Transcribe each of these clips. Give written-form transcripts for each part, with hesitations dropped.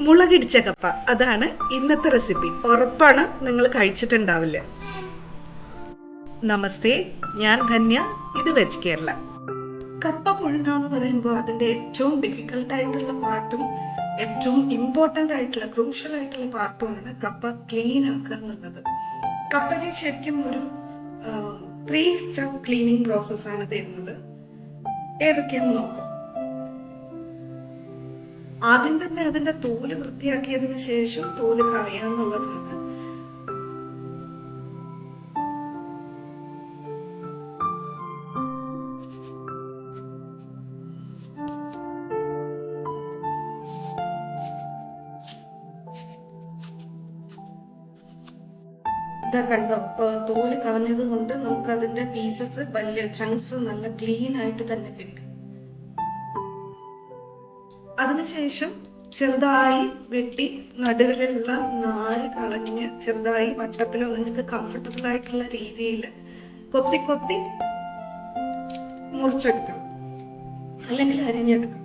മുളകിടിച്ച കപ്പ, അതാണ് ഇന്നത്തെ റെസിപ്പി. ഉറപ്പാണ് നിങ്ങൾ കഴിച്ചിട്ടുണ്ടാവില്ല. നമസ്തേ, ഞാൻ ധന്യ, ഇത് വെജ് കേരള. കപ്പ പുഴുങ്ങ എന്ന് പറയുമ്പോൾ അതിൻ്റെ ഏറ്റവും ഡിഫിക്കൽട്ടായിട്ടുള്ള പാർട്ടും ഏറ്റവും ഇമ്പോർട്ടൻ്റ് ആയിട്ടുള്ള ക്രൂഷ്യൽ ആയിട്ടുള്ള പാർട്ടുമാണ് കപ്പ ക്ലീൻ ആക്കുക എന്നുള്ളത്. കപ്പയ്ക്ക് ശരിക്കും ഒരു 3 സ്റ്റെപ്പ് ക്ലീനിങ് പ്രോസസ്സാണ് തരുന്നത്. ഏതൊക്കെയാണെന്ന് നോക്കാം. ആദ്യം തന്നെ അതിന്റെ തോല് വൃത്തിയാക്കിയതിന് ശേഷം തോല് കളയുക എന്നുള്ളതാണ്. ഇതാ കണ്ടോ, തോല് കളഞ്ഞത് കൊണ്ട് നമുക്ക് അതിന്റെ പീസസ് വലിയ ചങ്ക്സ് നല്ല ക്ലീൻ ആയിട്ട് തന്നെ കിട്ടും. അതിനുശേഷം ചെറുതായി വെട്ടി നടുവിലുള്ള നാര് കളഞ്ഞ് ചെറുതായി വട്ടത്തിലോ നിങ്ങൾക്ക് കംഫർട്ടബിൾ ആയിട്ടുള്ള രീതിയിൽ കൊത്തി കൊത്തി മുറിച്ചെടുക്കണം, അല്ലെങ്കിൽ അരിഞ്ഞെടുക്കണം.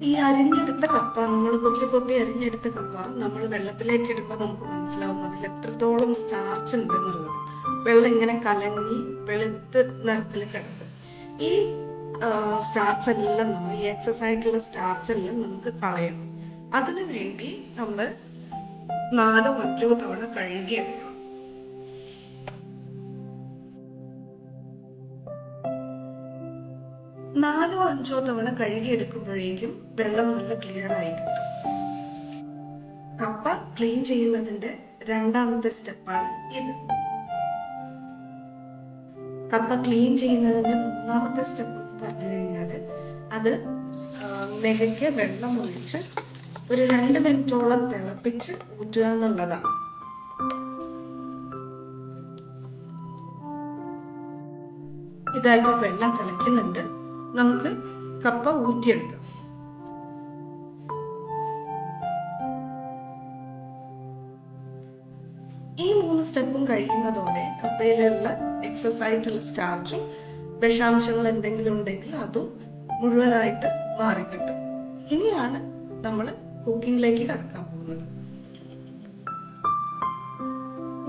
ഈ അരിഞ്ഞെടുത്ത കപ്പ, നമ്മൾ കൊത്തി കൊത്തി അരിഞ്ഞെടുത്ത കപ്പ നമ്മൾ വെള്ളത്തിലേക്ക് ഇടുമ്പോൾ നമുക്ക് മനസ്സിലാവും അതിൽ എത്രത്തോളം സ്റ്റാർച്ച് ഉണ്ട് എന്നുള്ളത്. വെള്ളം ഇങ്ങനെ കലങ്ങി വെളുത്ത് നിറത്തിൽ കിടക്കും. ഈ സ്റ്റാർച്ച് എല്ലാം ഈ എക്സസ് ആയിട്ടുള്ള സ്റ്റാർച്ച് എല്ലാം നമുക്ക് കളയണം. അതിനു വേണ്ടി നമ്മൾ 4-5 തവണ കഴുകിയെടുക്കണം. 4-5 തവണ കഴുകിയെടുക്കുമ്പോഴേക്കും വെള്ളം നല്ല ക്ലിയർ ആയി കിട്ടും. കപ്പ ക്ലീൻ ചെയ്യുന്നതിന്റെ രണ്ടാമത്തെ സ്റ്റെപ്പാണ് ഇത്. കപ്പ ക്ലീൻ ചെയ്യുന്നതിന്റെ 3ാമത്തെ സ്റ്റെപ്പ് എന്ന് പറഞ്ഞു കഴിഞ്ഞാല് അത് നെകയ്ക്ക് വെള്ളം ഒഴിച്ച് ഒരു 2 മിനിറ്റോളം തിളപ്പിച്ച് ഊറ്റുക എന്നുള്ളതാണ്. ഇതായിട്ട് വെള്ളം തിളയ്ക്കുന്നുണ്ട്, നമുക്ക് കപ്പ ഊറ്റിയെടുക്കാം. ഈ 3 സ്റ്റെപ്പും കഴിയുന്നതോടെ കപ്പയിലുള്ള എക്സസ് ആയിട്ടുള്ള സ്റ്റാർച്ചും വിഷാംശങ്ങൾ എന്തെങ്കിലും ഉണ്ടെങ്കിൽ അതും മുഴുവനായിട്ട് മാറിക്കിട്ടും. ഇനിയാണ് നമ്മൾ കുക്കിങ്ങിലേക്ക് കടക്കാൻ പോകുന്നത്.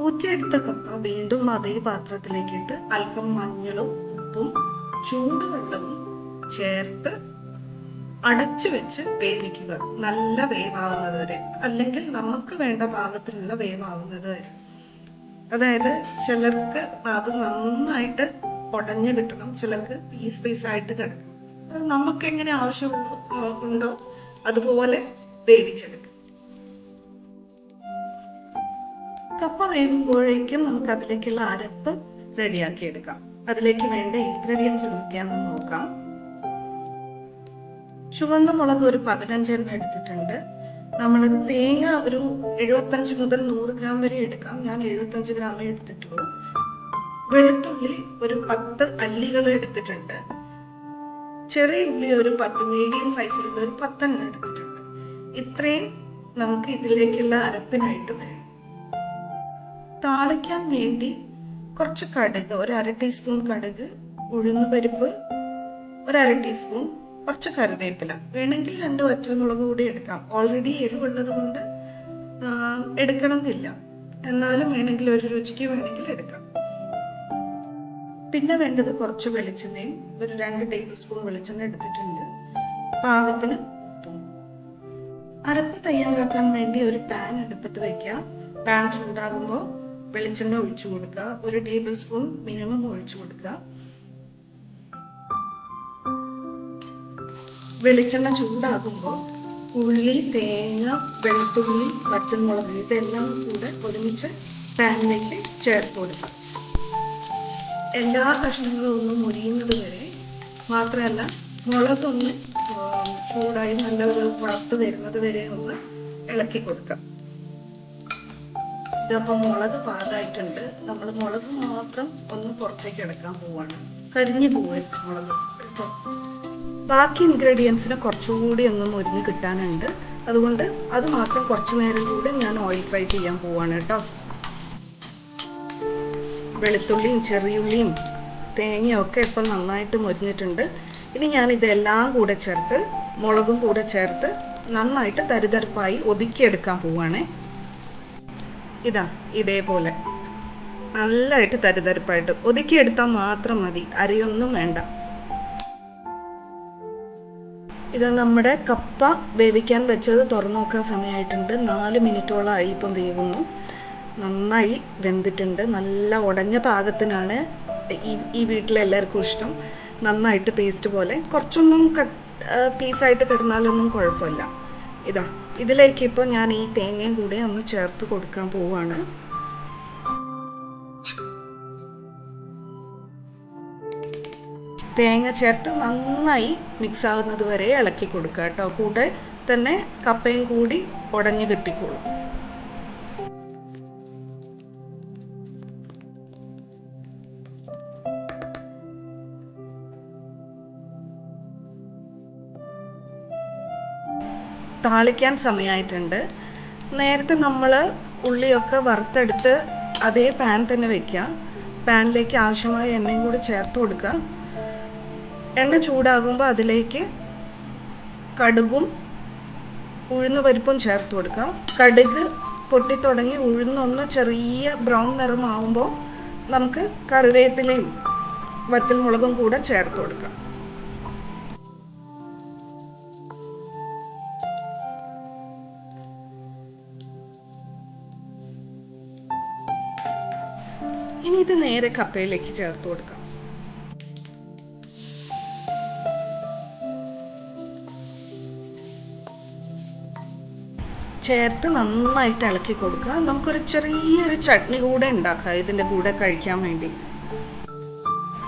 ഊറ്റിയെടുത്ത കപ്പ വീണ്ടും അതേ പാത്രത്തിലേക്കിട്ട് അല്പം മഞ്ഞളും ഉപ്പും ചൂടുവെള്ളവും ചേർത്ത് അടച്ചു വെച്ച് വേവിക്കുക. നല്ല വേവാവുന്നത് വരെ, അല്ലെങ്കിൽ നമുക്ക് വേണ്ട പാകത്തിലുള്ള വേവാവുന്നത് വരെ. അതായത് ചിലർക്ക് അത് നന്നായിട്ട് ഉടഞ്ഞു കിട്ടണം, ചിലർക്ക് പീസ് പീസായിട്ട് കിടക്കണം. നമുക്ക് എങ്ങനെ ആവശ്യമുണ്ടോ അതുപോലെ വേവിച്ചെടുക്കും. കപ്പ വേവുമ്പോഴേക്കും നമുക്ക് അതിലേക്കുള്ള അരപ്പ് റെഡിയാക്കി എടുക്കാം. അതിലേക്ക് വേണ്ട ഇൻഗ്രീഡിയൻസ് എന്തൊക്കെയാണെന്ന് നോക്കാം. ചുവന്ന മുളക് ഒരു 15 എണ്ണം എടുത്തിട്ടുണ്ട്. നമ്മൾ തേങ്ങ ഒരു 75 മുതൽ 100 ഗ്രാം വരെ എടുക്കാം. ഞാൻ 75 ഗ്രാമേ എടുത്തിട്ടുള്ളൂ. വെളുത്തുള്ളി ഒരു 10 അല്ലികൾ എടുത്തിട്ടുണ്ട്. ചെറിയ ഉള്ളി ഒരു 10 മീഡിയം സൈസിലുള്ള ഒരു 10 എണ്ണം എടുത്തിട്ടുണ്ട്. ഇത്രയും നമുക്ക് ഇതിലേക്കുള്ള അരപ്പിനായിട്ട് വേണം. താളിക്കാൻ വേണ്ടി കുറച്ച് കടുക്, ഒരു 1/2 ടീസ്പൂൺ കടുക്, ഉഴുന്ന് പരിപ്പ് 1/2 ടീസ്പൂൺ, കുറച്ച് കറിവേപ്പില, വേണമെങ്കിൽ 2 വറ്റൽമുളക് കൂടി എടുക്കാം. ഓൾറെഡി എരിവുള്ളത് കൊണ്ട് എടുക്കണമെന്നില്ല, എന്നാലും വേണമെങ്കിൽ ഒരു രുചിക്ക് വേണമെങ്കിൽ എടുക്കാം. പിന്നെ വേണ്ടത് കുറച്ച് വെളിച്ചെണ്ണയും, ഒരു 2 ടേബിൾ സ്പൂൺ വെളിച്ചെണ്ണ എടുത്തിട്ടുണ്ട്. പാകത്തിന് ഉപ്പും. അരപ്പ് തയ്യാറാക്കാൻ വേണ്ടി ഒരു പാൻ അടുപ്പത്ത് വയ്ക്കുക. പാൻ ചൂടാകുമ്പോൾ വെളിച്ചെണ്ണ ഒഴിച്ചു കൊടുക്കുക. 1 ടേബിൾ സ്പൂൺ മിനിമം ഒഴിച്ചു കൊടുക്കുക. വെളിച്ചെണ്ണ ചൂടാകുമ്പോൾ ഉള്ളി, തേങ്ങ, വെളുത്തുള്ളി, പച്ചമുളക് ഇതെല്ലാം കൂടെ ഒരുമിച്ച് പാനിലേക്ക് ചേർത്ത് കൊടുക്കുക. എല്ലാ കഷ്ണങ്ങളും ഒന്ന് മുരിയുന്നത് വരെ, മാത്രമല്ല മുളകൊന്ന് ചൂടായി നല്ല ഒരു വറുത്ത് വരുന്നത് വരെ ഒന്ന് ഇളക്കി കൊടുക്കുക. ഇതപ്പം മുളക് പാകമായിട്ടുണ്ട്. നമ്മൾ മുളക് മാത്രം ഒന്ന് പുറത്തേക്ക് എടുക്കാൻ പോവാണ്, കരിഞ്ഞു പോവരുത് മുളക് കേട്ടോ. ബാക്കി ഇൻഗ്രീഡിയൻസിന് കുറച്ചുകൂടി ഒന്ന് മുരിഞ്ഞ് കിട്ടാനുണ്ട്, അതുകൊണ്ട് അത് മാത്രം കുറച്ചു നേരം കൂടി ഞാൻ ഓയിൽ ഫ്രൈ ചെയ്യാൻ പോവാണ് കേട്ടോ. വെളുത്തുള്ളിയും ചെറിയുള്ളിയും തേങ്ങയൊക്കെ ഇപ്പം നന്നായിട്ട് മൊരിഞ്ഞിട്ടുണ്ട്. ഇനി ഞാൻ ഇതെല്ലാം കൂടെ ചേർത്ത് മുളകും കൂടെ ചേർത്ത് നന്നായിട്ട് തരിതരിപ്പായി ഒതുക്കിയെടുക്കാൻ പോവുകയാണേ. ഇതേപോലെ നല്ലതായിട്ട് തരിതരിപ്പായിട്ട് ഒതുക്കിയെടുത്താൽ മാത്രം മതി, അരിയൊന്നും വേണ്ട. ഇത് നമ്മുടെ കപ്പ വേവിക്കാൻ വെച്ചത് തുറന്നു നോക്കാൻ സമയമായിട്ടുണ്ട്. 4 മിനിറ്റോളമായി ഇപ്പം വേവുന്നു. നന്നായി വെന്തിട്ടുണ്ട്. നല്ല ഉടഞ്ഞ പാകത്തിനാണ് ഈ വീട്ടിലെല്ലാവർക്കും ഇഷ്ടം. നന്നായിട്ട് പേസ്റ്റ് പോലെ, കുറച്ചൊന്നും പീസായിട്ട് കിടന്നാലൊന്നും കുഴപ്പമില്ല. ഇതിലേക്ക് ഇപ്പോൾ ഞാൻ ഈ തേങ്ങയും കൂടെ ഒന്ന് ചേർത്ത് കൊടുക്കാൻ പോവുകയാണ്. തേങ്ങ ചേർത്ത് നന്നായി മിക്സ് ആകുന്നത് വരെ ഇളക്കി കൊടുക്കുക കേട്ടോ. കൂടെ തന്നെ കപ്പയും കൂടി ഉടഞ്ഞ് കിട്ടിക്കോളും. താളിക്കാൻ സമയമായിട്ടുണ്ട്. നേരത്തെ നമ്മൾ ഉള്ളിയൊക്കെ വറുത്തെടുത്ത് അതേ പാൻ തന്നെ വയ്ക്കുക. പാനിലേക്ക് ആവശ്യമായ എണ്ണയും കൂടി ചേർത്ത് കൊടുക്കുക. എണ്ണ ചൂടാകുമ്പോൾ അതിലേക്ക് കടുകും ഉഴുന്ന് പരിപ്പും ചേർത്ത് കൊടുക്കുക. കടുക് പൊട്ടിത്തുടങ്ങി ഉഴുന്നൊന്ന് ചെറിയ ബ്രൗൺ നിറമാവുമ്പോൾ നമുക്ക് കറിവേപ്പിലയും വറ്റൽമുളകും കൂടെ ചേർത്ത് കൊടുക്കാം. ഇനി ഇത് നേരെ കപ്പയിലേക്ക് ചേർത്ത് കൊടുക്കാം. ചേർത്ത് നന്നായിട്ട് ഇളക്കി കൊടുക്കുക. നമുക്കൊരു ചെറിയൊരു ചട്നി കൂടെ ഉണ്ടാക്കാം ഇതിൻ്റെ കൂടെ കഴിക്കാൻ വേണ്ടി.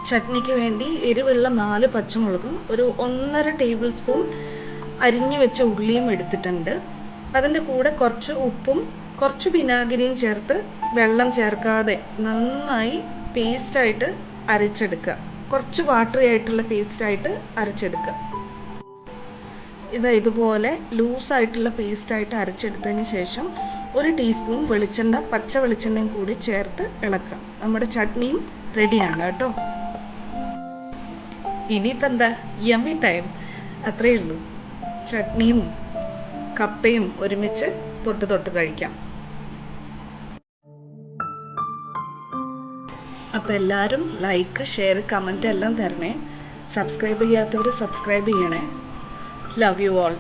ചട്നിക്ക് വേണ്ടി എരിവുള്ള 4 പച്ചമുളകും ഒരു 1.5 ടേബിൾ സ്പൂൺ അരിഞ്ഞു വെച്ച ഉള്ളിയും എടുത്തിട്ടുണ്ട്. അതിൻ്റെ കൂടെ കുറച്ച് ഉപ്പും കുറച്ച് വിനാഗിരിയും ചേർത്ത് വെള്ളം ചേർക്കാതെ നന്നായി പേസ്റ്റായിട്ട് അരച്ചെടുക്കുക. കുറച്ച് വാട്ടറി ആയിട്ടുള്ള പേസ്റ്റായിട്ട് അരച്ചെടുക്കുക. ഇതുപോലെ ലൂസായിട്ടുള്ള പേസ്റ്റായിട്ട് അരച്ചെടുത്തതിന് ശേഷം 1 ടീസ്പൂൺ വെളിച്ചെണ്ണ, പച്ച വെളിച്ചെണ്ണയും കൂടി ചേർത്ത് ഇളക്കുക. നമ്മുടെ ചട്നിയും റെഡിയാണ് കേട്ടോ. ഇനിയിപ്പോൾ എന്താ, യമ്മി ടൈം. അത്രയേ ഉള്ളൂ. ചട്നിയും കപ്പയും ഒരുമിച്ച് തൊട്ട് കഴിക്കാം. അപ്പോൾ എല്ലാവരും ലൈക്ക്, ഷെയർ, കമൻറ്റ് എല്ലാം തരണേ. സബ്സ്ക്രൈബ് ചെയ്യാത്തവർ സബ്സ്ക്രൈബ് ചെയ്യണേ. Love you all.